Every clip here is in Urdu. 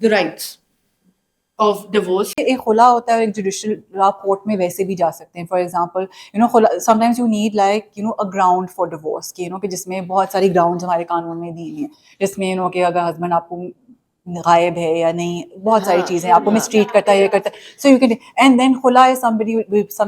the rights of divorce? ایک خلا ہوتا ہے, ایک جوڈیشل آپ کورٹ میں ویسے بھی جا سکتے ہیں. For example sometimes you need like a ground for divorce, کہ جس میں بہت ساری گراؤنڈز ہمارے قانون میں دی ہوئی ہیں, جس میں کہ اگر ہسبینڈ آپ کو غائب ہے یا نہیں, بہت ساری چیزیں آپ کو مسٹریٹ کرتا ہے, یہ کرتا ہے, so you can, and then خلا از some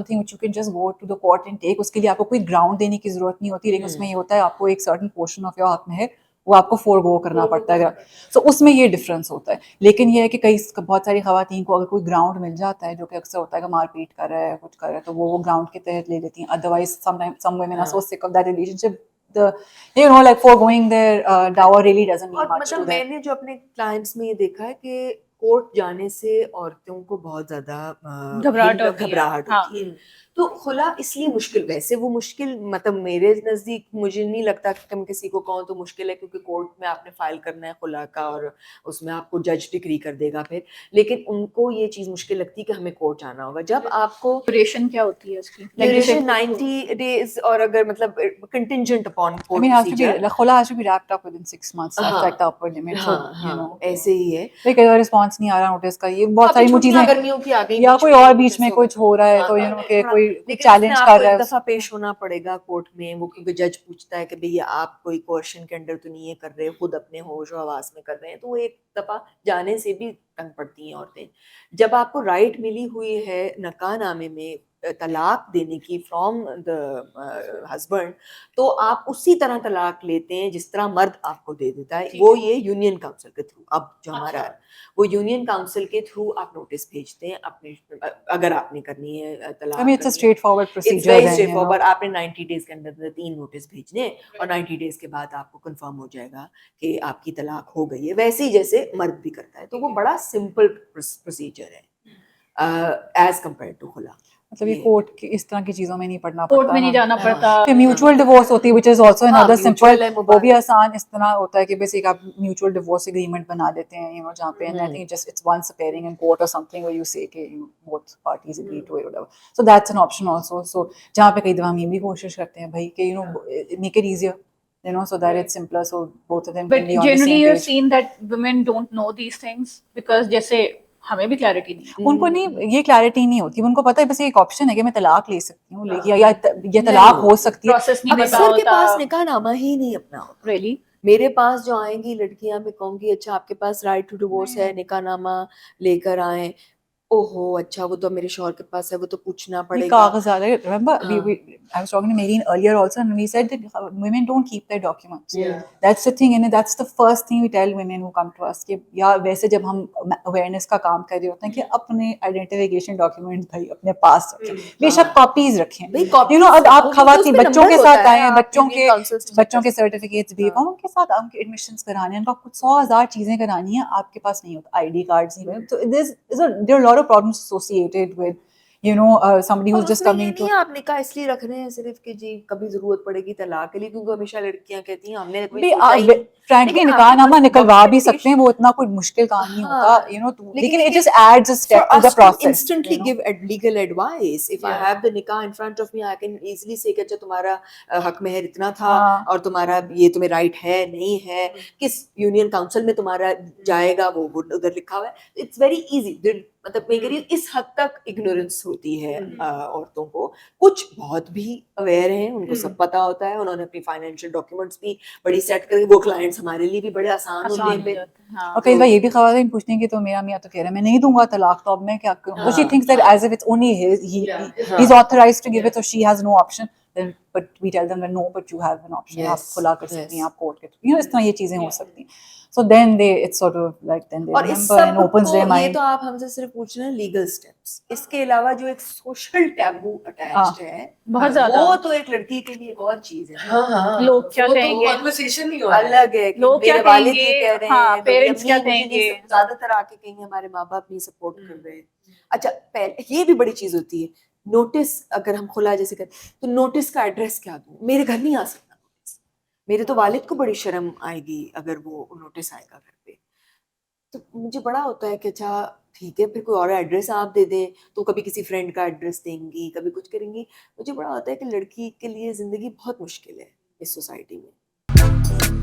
thing which you can just go to the court and take. اس کے لیے آپ کو کوئی گراؤنڈ دینے کی ضرورت نہیں ہوتی, لیکن اس میں یہ ہوتا ہے آپ کو ایک سرٹن پورشن آف یور حق میں ہے وہ آپ کو فور گو کرنا پڑتا ہے. سو اس میں یہ ڈفرینس ہوتا ہے. لیکن یہ ہے کہ بہت ساری خواتین کو اگر کوئی گراؤنڈ مل جاتا ہے, جو کہ اکثر ہوتا ہے کہ مار پیٹ کر رہا ہے, کچھ کر رہا ہے, تو وہ گراؤنڈ کے تحت لے لیتی ہیں. Otherwise some women are so sick of that relationship, like foregoing their dower really doesn't mean much to them. میں نے جو اپنے کلائنٹس میں یہ دیکھا ہے کہ کورٹ جانے سے عورتوں کو بہت زیادہ گھبراہٹ ہوتی ہے. تو خلا اس لیے مشکل, ویسے وہ مشکل مطلب میرے نزدیک مجھے نہیں لگتا کہ ہم کسی کو کہوں تو مشکل ہے, کیونکہ کورٹ میں آپ نے فائل کرنا ہے خلا کا اور اس میں آپ کو جج ڈگری کر دے گا پھر. لیکن ان کو یہ چیز مشکل لگتی ہے کہ ہمیں کورٹ جانا ہوگا. جب آپ کو ڈیوریشن کیا ہوتی ہے اس کی, ڈیوریشن 90 days, اور اگر مطلب کنٹینجنٹ اپون کورٹ پروسیجر, خلا has to be wrapped up within 6 months. That's like the upper limit. So ایسے ہی ہے. کئی بار رسپانس نہیں آ رہا نوٹس کا, یہ بہت ساری چیزیں گرمیوں کی آ گئی, یا کوئی اور بیچ میں کچھ ہو رہا ہے تو کہ کوئی چیلنج کر رہا ہے, ایک دفعہ پیش ہونا پڑے گا کورٹ میں. وہ کیونکہ جج پوچھتا ہے کہ بھئی آپ کوئی کوشچن کے انڈر تو نہیں یہ کر رہے, خود اپنے ہوش و حواس میں کر رہے ہیں. تو وہ ایک دفعہ جانے سے بھی تنگ پڑتی ہیں عورتیں. جب آپ کو رائٹ ملی ہوئی ہے نکاح نامے میں طلاق دینے کی فرام دا ہسبینڈ, تو آپ اسی طرح طلاق لیتے ہیں جس طرح مرد آپ کو دے دیتا ہے. وہ یہ یونین کاؤنسل کے تھرو, اب جو ہمارا وہ یونین کاؤنسل کے تھرو آپ نوٹس بھیجتے ہیں اپنے, اگر آپ نے کرنی ہے طلاق. it's a straightforward procedure. It's very straightforward. آپ نے 90 days کے اندر 3 نوٹس بھیجنے اور 90 days کے بعد آپ کو کنفرم ہو جائے گا کہ آپ کی طلاق ہو گئی ہے, ویسے ہی جیسے مرد بھی کرتا ہے. تو وہ بڑا سمپل پروسیجر ہے ایز کمپیئر ٹو خلا. مطلب یہ کورٹ کی اس طرح کی چیزوں میں نہیں پڑنا پڑتا, کورٹ میں نہیں جانا پڑتا. میوچل ڈیورس ہوتی ہے which is also another simple, وہ بھی آسان اس طرح ہوتا ہے کہ بس ایک آپ میوچل ڈیورس اگریمنٹ بنا دیتے ہیں, جہاں پہ I think just it's once appearing in court or something where you say کہ both parties agree to it or whatever. So that's an option also. So جہاں پہ کئی دفعہ ہم یہ بھی کوشش کرتے ہیں بھائی کہ make it easier, so that it's simpler, so both of them can be on the same page. But generally you've seen that women don't know these things because جیسے ہمیں بھی کلیئرٹی نہیں, ان کو نہیں, یہ کلیئرٹی نہیں ہوتی. ان کو پتہ ہے بس ایک آپشن ہے کہ میں طلاق لے سکتی ہوں, یا طلاق ہو سکتی ہے. اکثر کے پاس نکاح نامہ ہی نہیں اپنا ہوتا. really میرے پاس جو آئیں گی لڑکیاں, میں کہوں گی اچھا آپ کے پاس رائٹ ٹو ڈیورس ہے, نکاح نامہ لے کر آئیں. اوہو اچھا وہ تو میرے شوہر کے پاس ہے, وہ تو پوچھنا پڑے گا. کاغذات, remember I was talking to Mehreen earlier also, and we said that women don't keep their documents. That's the thing, and that's the first thing we tell women who come to us کہ یا ویسے جب ہم اویئرنیس کا کام کر رہے ہوتے ہیں کہ اپنے آئیڈینٹیفیکیشن ڈاکیومنٹ بھائی اپنے پاس رکھیں, بے شک کاپیز رکھیں. اب آپ خواتین بچوں کے ساتھ آئے ہیں, بچوں کے سرٹیفکیٹس بھی, ان کے ساتھ آپ کے ایڈمیشنس کرانے ہیں, ان کا کچھ 100,000 چیزیں کرانی ہیں, آپ کے پاس نہیں ہوتا, آئی ڈی کارڈس نہیں ہوتے. So there are a lot of problems associated with somebody who's just coming to. آپ نکاح اس لیے رکھ رہے ہیں صرف کہ جی کبھی ضرورت پڑے گی طلاق کے لیے, کیونکہ ہمیشہ لڑکیاں کہتی ہیں ہم نے frankly نکاح نامہ نکلوا بھی سکتے ہیں, وہ اتنا کوئی مشکل کام نہیں ہوتا, لیکن it just adds a step to the process. Instantly give legal advice. If I have the nikah in front of me, I can easily say کہ اچھا تمہارا حق مہر اتنا تھا اور تمہارا یہ تمہیں رائٹ ہے نہیں ہے, کس یونین کاؤنسل میں تمہارا جائے گا وہ ادھر لکھا ہوا ہے. It's very easy. مطلب میں کہہ رہی ہوں اس حد تک اگنورینس ہوتی ہے عورتوں کو. کچھ بہت بھی اویئر ہیں, ان کو سب پتہ ہوتا ہے, انہوں نے اپنی فائنینشیل ڈاکیومنٹس بھی بڑی سیٹ کر کے, وہ کلائنٹس ہمارے لیے بھی بڑے آسان ہوتے ہیں. اور کئی بار یہ بھی خواتین پوچھتی ہیں کہ تو میرا میاں تو کہہ رہا ہے میں نہیں دوں گا طلاق, تو اب میں کیا کروں. She thinks that as if it's only he's authorized to give it, so she has no option. Then but we tell them that no, but you have an option. آپ کھلا کر سکتی ہیں, آپ کورٹ کے اس طرح یہ چیزیں ہو سکتی ہیں. So then it's sort of like then they remember and opens their mind. یہ تو آپ ہم سے صرف پوچھ رہے ہیں لیگل اسٹیپس. اس کے علاوہ جو ایک سوشل ٹیبو اٹیچڈ ہے بہت زیادہ, وہ تو ایک لڑکی کے لیے ایک اور چیز ہے. لوگ کیا کہیں گے, کنورسیشن نہیں ہو رہا الگ ہے, لوگ کیا کہیں گے, کہہ رہے ہیں پیرنٹس کیا کہیں گے, زیادہ تر آ کے کہیں گے ہمارے ماں باپ نہیں سپورٹ کر رہے. اچھا یہ بھی بڑی چیز ہوتی ہے. نوٹس اگر ہم خلا جیسے کرتے تو نوٹس کا ایڈریس کیا دوں, میرے گھر نہیں آ سکتا نوٹس, میرے تو والد کو بڑی شرم آئے گی اگر وہ نوٹس آئے گا گھر پہ. تو مجھے بڑا ہوتا ہے کہ اچھا ٹھیک ہے پھر کوئی اور ایڈریس آپ دے دیں, تو کبھی کسی فرینڈ کا ایڈریس دیں گی, کبھی کچھ کریں گی. مجھے بڑا ہوتا ہے کہ لڑکی کے لیے زندگی بہت مشکل ہے, اس سوسائٹی میں.